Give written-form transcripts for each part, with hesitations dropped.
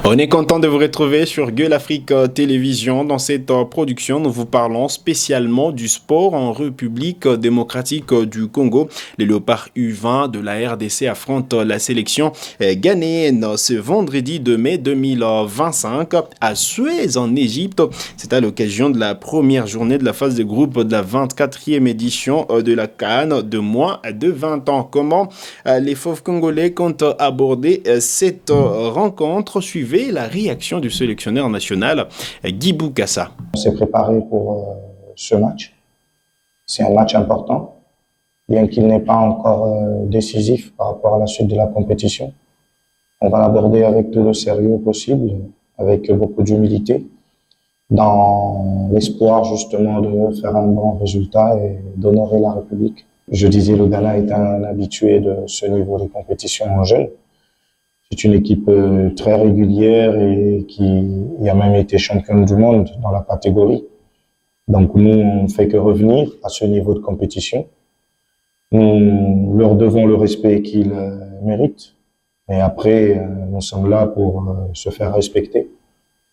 On est content de vous retrouver sur Gueule Afrique Télévision. Dans cette production, nous vous parlons spécialement du sport en République démocratique du Congo. Les Léopards U20 de la RDC affrontent la sélection ghanéenne ce vendredi 2 mai 2025 à Suez en Égypte. C'est à l'occasion de la première journée de la phase de groupe de la 24e édition de la CAN de moins de 20 ans. Comment les fauves congolais comptent aborder cette rencontre? Suivez la réaction du sélectionneur national Guy Boukassa. On s'est préparé pour ce match. C'est un match important, bien qu'il n'est pas encore décisif par rapport à la suite de la compétition. On va l'aborder avec tout le sérieux possible, avec beaucoup d'humilité, dans l'espoir justement de faire un bon résultat et d'honorer la République. Je disais, le Ghana est un habitué de ce niveau de compétition en jeunes. C'est une équipe très régulière et qui a même été championne du monde dans la catégorie. Donc nous, on ne fait que revenir à ce niveau de compétition. Nous leur devons le respect qu'ils méritent. Mais après, nous sommes là pour se faire respecter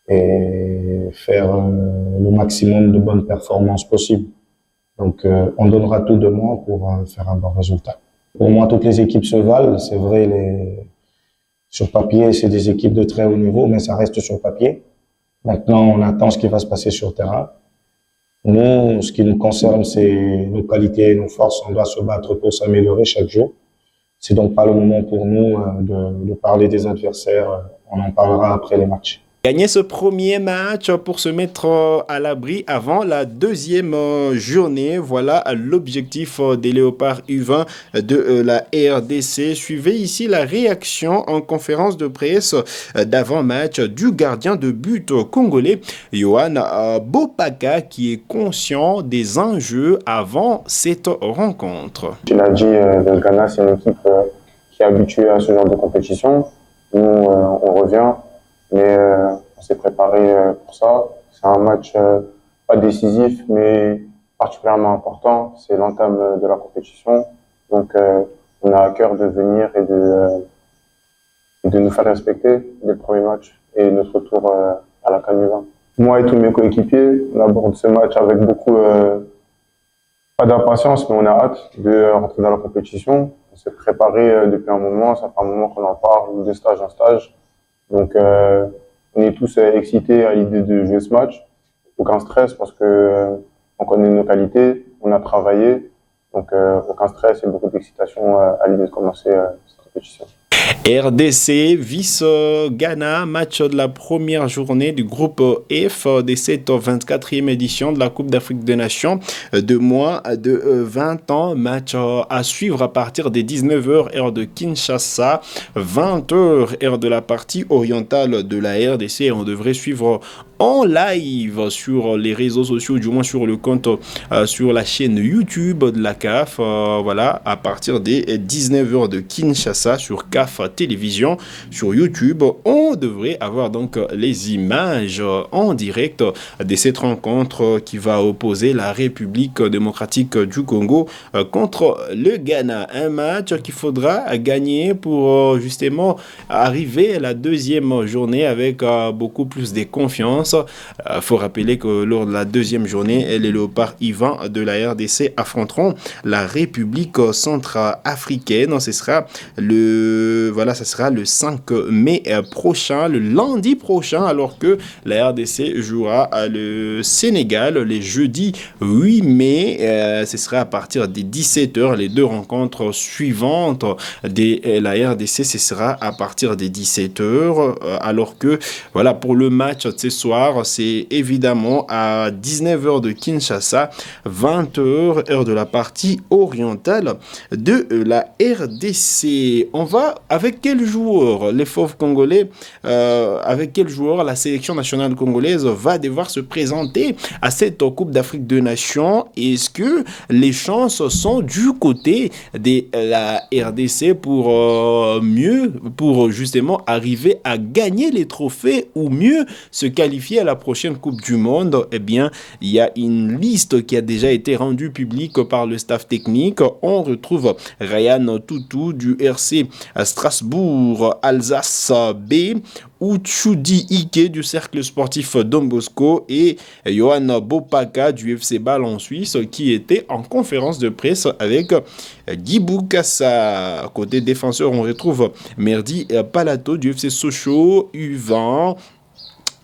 et faire le maximum de bonnes performances possibles. Donc on donnera tout de moi pour faire un bon résultat. Pour moi, toutes les équipes se valent. C'est vrai, sur papier, c'est des équipes de très haut niveau, mais ça reste sur papier. Maintenant, on attend ce qui va se passer sur le terrain. Nous, ce qui nous concerne, c'est nos qualités et nos forces. On doit se battre pour s'améliorer chaque jour. C'est donc pas le moment pour nous de parler des adversaires. On en parlera après les matchs. Gagner ce premier match pour se mettre à l'abri avant la deuxième journée. Voilà l'objectif des Léopards U20 de la RDC. Suivez ici la réaction en conférence de presse d'avant-match du gardien de but congolais, Yohan Bopaka, qui est conscient des enjeux avant cette rencontre. Tu l'as dit, le Ghana, c'est une équipe qui est habituée à ce genre de compétition. Nous, on revient. Mais on s'est préparé pour ça. C'est un match pas décisif, mais particulièrement important. C'est l'entame de la compétition. Donc, on a à cœur de venir et de nous faire respecter dès le premier match et notre retour à la CAN U20. Moi et tous mes coéquipiers, on aborde ce match avec beaucoup, pas d'impatience, mais on a hâte de rentrer dans la compétition. On s'est préparé depuis un moment. Ça fait un moment qu'on en parle, de stage en stage. Donc, on est tous excités à l'idée de jouer ce match. Aucun stress parce que on connaît nos qualités, on a travaillé. Donc, aucun stress et beaucoup d'excitation à l'idée de commencer cette compétition. RDC vice Ghana, match de la première journée du groupe F de cette 24e édition de la Coupe d'Afrique des Nations de moins de 20 ans. Match à suivre à partir des 19h heure de Kinshasa, 20h heure de la partie orientale de la RDC. On devrait suivre en live sur les réseaux sociaux, du moins sur le compte, sur la chaîne YouTube de la CAF. Voilà, à partir des 19h de Kinshasa sur CAF Télévision, sur YouTube, on devrait avoir donc les images en direct de cette rencontre qui va opposer la République démocratique du Congo contre le Ghana. Un match qu'il faudra gagner pour justement arriver à la deuxième journée avec beaucoup plus de confiance. Faut rappeler que lors de la deuxième journée, les Léopards U20 de la RDC affronteront la République centrafricaine. Ce sera ça sera le 5 mai prochain, le lundi prochain, alors que la RDC jouera le Sénégal le jeudi 8 mai. Ce sera à partir des 17h. Les deux rencontres suivantes de la RDC, ce sera à partir des 17h, alors que voilà, pour le match de ce soir, c'est évidemment à 19h de Kinshasa, 20h heure de la partie orientale de la RDC. On va avec quel joueur les fauves congolais, avec quel joueur la sélection nationale congolaise va devoir se présenter à cette Coupe d'Afrique des Nations? Est-ce que les chances sont du côté de la RDC pour justement arriver à gagner les trophées ou mieux se qualifier qualifier à la prochaine Coupe du Monde, eh bien, il y a une liste qui a déjà été rendue publique par le staff technique. On retrouve Ryan Toutou du RC Strasbourg Alsace B, Uchudi Ike du cercle sportif Don Bosco et Johan Bopaka du FC Bâle en Suisse qui était en conférence de presse avec Guy Boukassa. Côté défenseur, on retrouve Merdi Palato du FC Sochaux U20,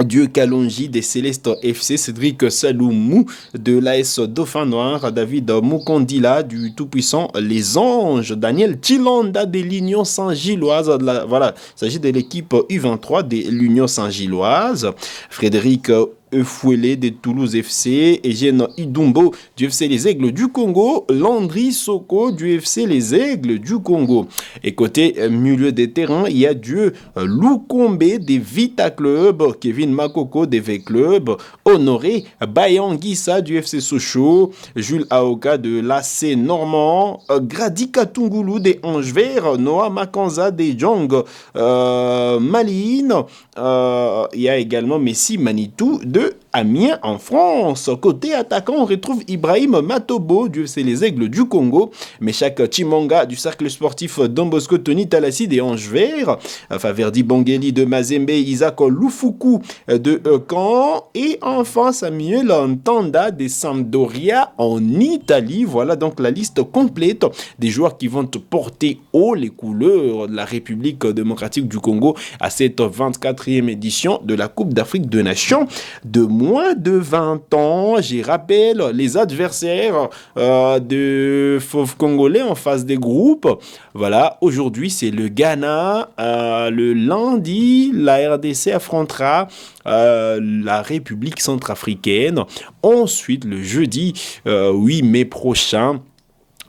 Dieu Kalonji des Célestes FC, Cédric Saloumou de l'AS Dauphin Noir, David Mukondila du tout-puissant Les Anges, Daniel Chilanda de l'Union Saint-Gilloise, voilà, il s'agit de l'équipe U23 de l'Union Saint-Gilloise, Frédéric Eufouélé de Toulouse FC, Eugène Idumbo du FC Les Aigles du Congo, Landry Soko du FC Les Aigles du Congo. Et côté milieu des terrains, il y a Dieu Lukombe des Vita Club, Kevin Makoko des V Club, Honoré Bayanguissa du FC Sochaux, Jules Aoka de l'AC Normand, Grady Katungulu des Anges Verts, Noah Makanza des Jong Malines, il y a également Messi Manitou de Amiens en France. Côté attaquant, on retrouve Ibrahim Matobo du FC Les Aigles du Congo, Meshak Chimanga du cercle sportif Don Bosco, Tony Talassi des Anges Verts, Faverdi Bangeli de Mazembe, Isaac Lufuku de Caen et enfin Samuel Ntanda des Sampdoria en Italie. Voilà donc la liste complète des joueurs qui vont porter haut les couleurs de la République démocratique du Congo à cette 24e édition de la Coupe d'Afrique des Nations de moins de 20 ans. J'y rappelle les adversaires de Fauves Congolais en phase des groupes. Voilà, aujourd'hui c'est le Ghana. Le lundi, la RDC affrontera la République centrafricaine. Ensuite, le jeudi 8 mai prochain,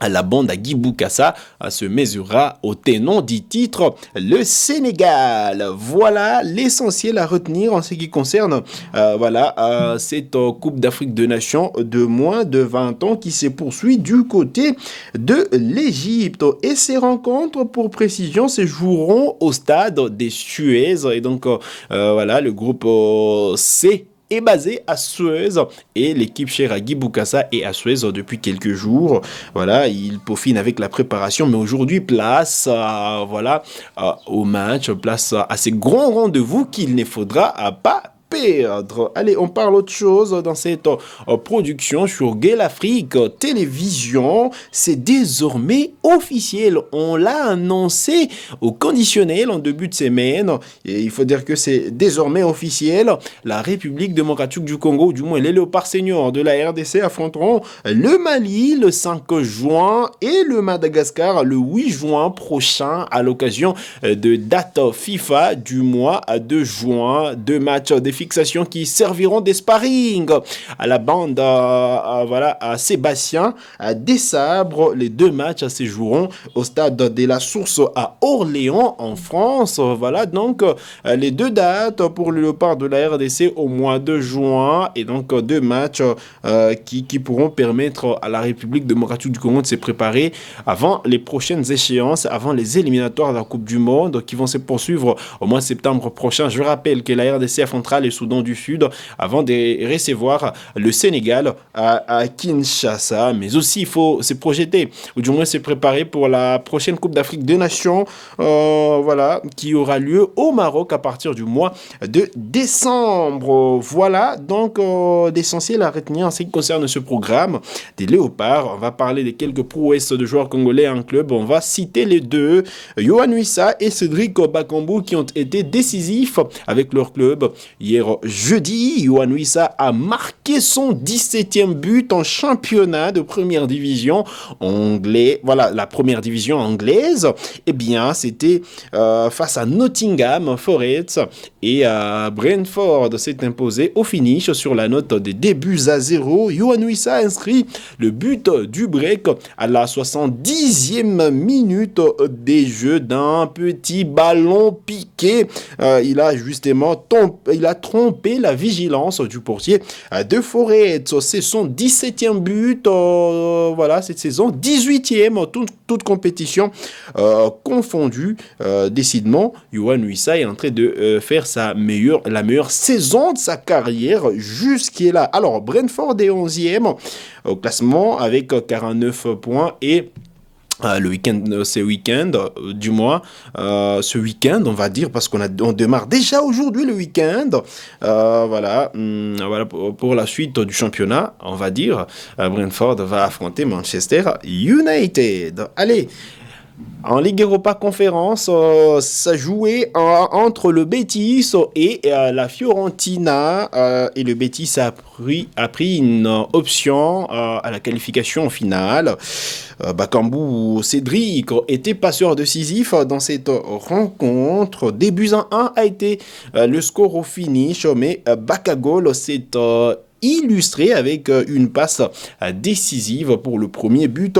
la bande à Guy Boukassa se mesurera au tenant du titre, le Sénégal. Voilà l'essentiel à retenir en ce qui concerne cette Coupe d'Afrique des Nations de moins de 20 ans qui se poursuit du côté de l'Égypte. Et ces rencontres, pour précision, se joueront au stade des Suez. Et donc, le groupe C est basé à Suez et l'équipe chère à Guy Boukassa est à Suez depuis quelques jours. Voilà, il peaufine avec la préparation, mais aujourd'hui place au match, place à ces grands rendez-vous qu'il ne faudra pas perdre. Allez, on parle autre chose dans cette production sur Gay Afrique Télévision. C'est désormais officiel. On l'a annoncé au conditionnel en début de semaine. Et il faut dire que c'est désormais officiel. La République démocratique du Congo, ou du moins les léopards seniors de la RDC, affronteront le Mali le 5 juin et le Madagascar le 8 juin prochain à l'occasion de date FIFA du mois de juin. 2 matchs de fixation qui serviront des sparring à la bande à Sébastien Desabre. Les 2 matchs se joueront au stade de la Source à Orléans en France. Voilà donc les 2 dates pour le Léopard de la RDC au mois de juin et donc 2 matchs qui pourront permettre à la République démocratique du Congo de se préparer avant les prochaines échéances, avant les éliminatoires de la Coupe du Monde qui vont se poursuivre au mois de septembre prochain. Je rappelle que la RDC affrontera le Soudan du Sud avant de recevoir le Sénégal à Kinshasa. Mais aussi, il faut se projeter, ou du moins se préparer pour la prochaine Coupe d'Afrique des Nations, qui aura lieu au Maroc à partir du mois de décembre. Voilà, donc l'essentiel à retenir en ce qui concerne ce programme des Léopards. On va parler de quelques prouesses de joueurs congolais en club. On va citer les 2, Yohan Wissa et Cédric Bakambu, qui ont été décisifs avec leur club. Hier jeudi, Yohan Wissa a marqué son 17e but en championnat de première division anglais. Voilà, la première division anglaise. Eh bien, c'était face à Nottingham Forest et Brentford s'est imposé au finish sur la note des 2-0. Yohan Wissa a inscrit le but du break à la 70e minute des jeux d'un petit ballon piqué. Il a trompé la vigilance du portier de Forêt. C'est son 17e but voilà, cette saison, 18e, toute compétition confondue. Décidément, Yohan Wissa est en train de faire la meilleure saison de sa carrière jusqu'à là. Alors, Brentford est 11e au classement avec 49 points et le week-end, ce week-end, on va dire, parce on démarre déjà aujourd'hui le week-end. Voilà pour la suite du championnat, on va dire. Brentford va affronter Manchester United. Allez. En Ligue Europa Conférence, ça jouait entre le Betis et la Fiorentina. Et le Betis a pris une option à la qualification finale. Bakambu Cédric était passeur décisif dans cette rencontre. Des buts à 1 a été le score au finish, mais Bakagol s'est illustré avec une passe décisive pour le premier but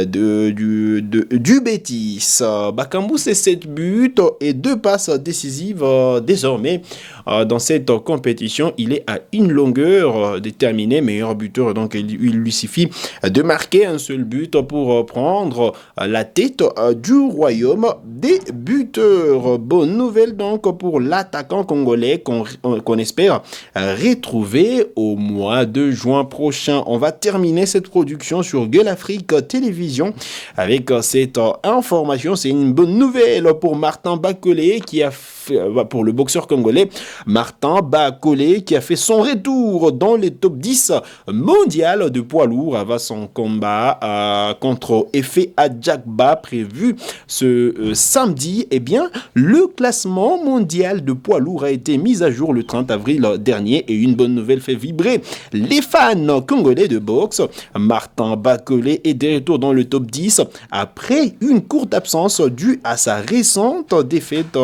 du Betis. Bakambu, c'est 7 buts et 2 passes décisives désormais dans cette compétition. Il est à une longueur déterminée, meilleur buteur, donc il lui suffit de marquer un seul but pour prendre la tête du royaume des buteurs. Bonne nouvelle donc pour l'attaquant congolais qu'on espère retrouver au mois de juin prochain. On va terminer cette production sur Gueule Afrique Télévision avec cette information. C'est une bonne nouvelle pour Martin Bacolé qui a fait, pour le boxeur congolais Martin Bacolé qui a fait son retour dans les top 10 mondial de poids lourd avant son combat contre Efe Adjagba prévu ce samedi. Eh bien, le classement mondial de poids lourd a été mis à jour le 30 avril dernier et une bonne nouvelle fait vibrer les fans congolais de boxe. Martin Bacolé est de retour dans le top 10 après une courte absence due à sa récente défaite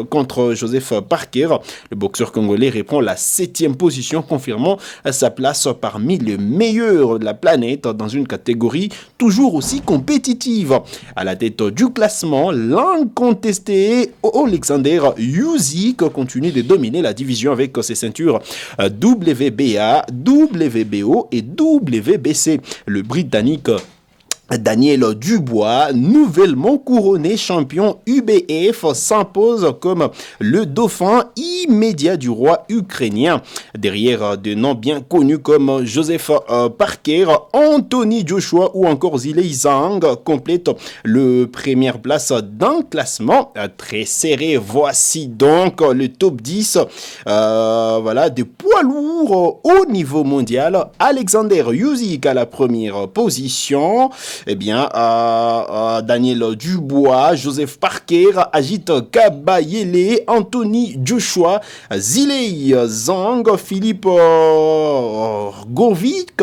contre Joseph Parker. Le boxeur congolais reprend la 7e position, confirmant sa place parmi les meilleurs de la planète dans une catégorie toujours aussi compétitive. À la tête du classement, l'incontesté Alexander Usyk continue de dominer la division avec ses ceintures WBA, WBO et WBC. Le Britannique Daniel Dubois, nouvellement couronné champion UBF, s'impose comme le dauphin immédiat du roi ukrainien. Derrière des noms bien connus comme Joseph Parker, Anthony Joshua ou encore Zilei Zhang complètent le première place d'un classement très serré. Voici donc le top 10 des poids lourds au niveau mondial. Alexander Usyk à la première position. Eh bien, Daniel Dubois, Joseph Parker, Ajit Kabayele, Anthony Joshua, Zilei Zhang, Philippe Gourvic,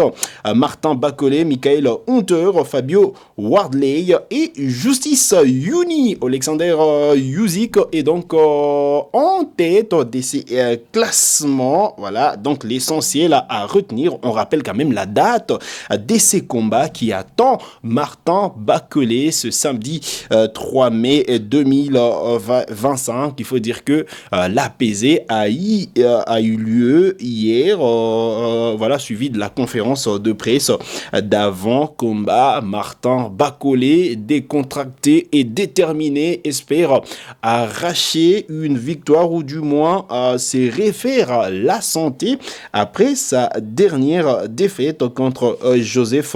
Martin Bacolé, Michael Hunter, Fabio Wardley et Justice Uni. Alexander Usyk est donc en tête de ces classements. Voilà, donc l'essentiel à retenir. On rappelle quand même la date de ces combats qui attend Martin Bacolé ce samedi 3 mai 2025. Il faut dire que l'APZ a eu lieu hier, suivi de la conférence de presse d'avant combat. Martin Bacolé, décontracté et déterminé, espère arracher une victoire ou du moins se refaire la santé après sa dernière défaite contre Joseph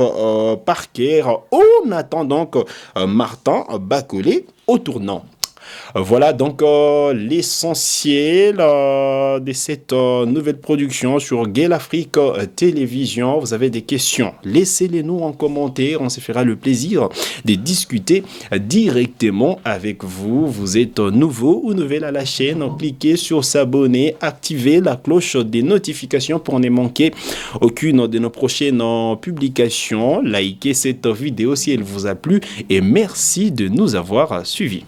Parker. On attend donc Martin Bacolé au tournant. Voilà donc l'essentiel de cette nouvelle production sur Gueule Afrique Télévision. Vous avez des questions, laissez-les nous en commentaire. On se fera le plaisir de discuter directement avec vous. Vous êtes nouveau ou nouvelle à la chaîne, cliquez sur s'abonner, activez la cloche des notifications pour ne manquer aucune de nos prochaines publications. Likez cette vidéo si elle vous a plu et merci de nous avoir suivis.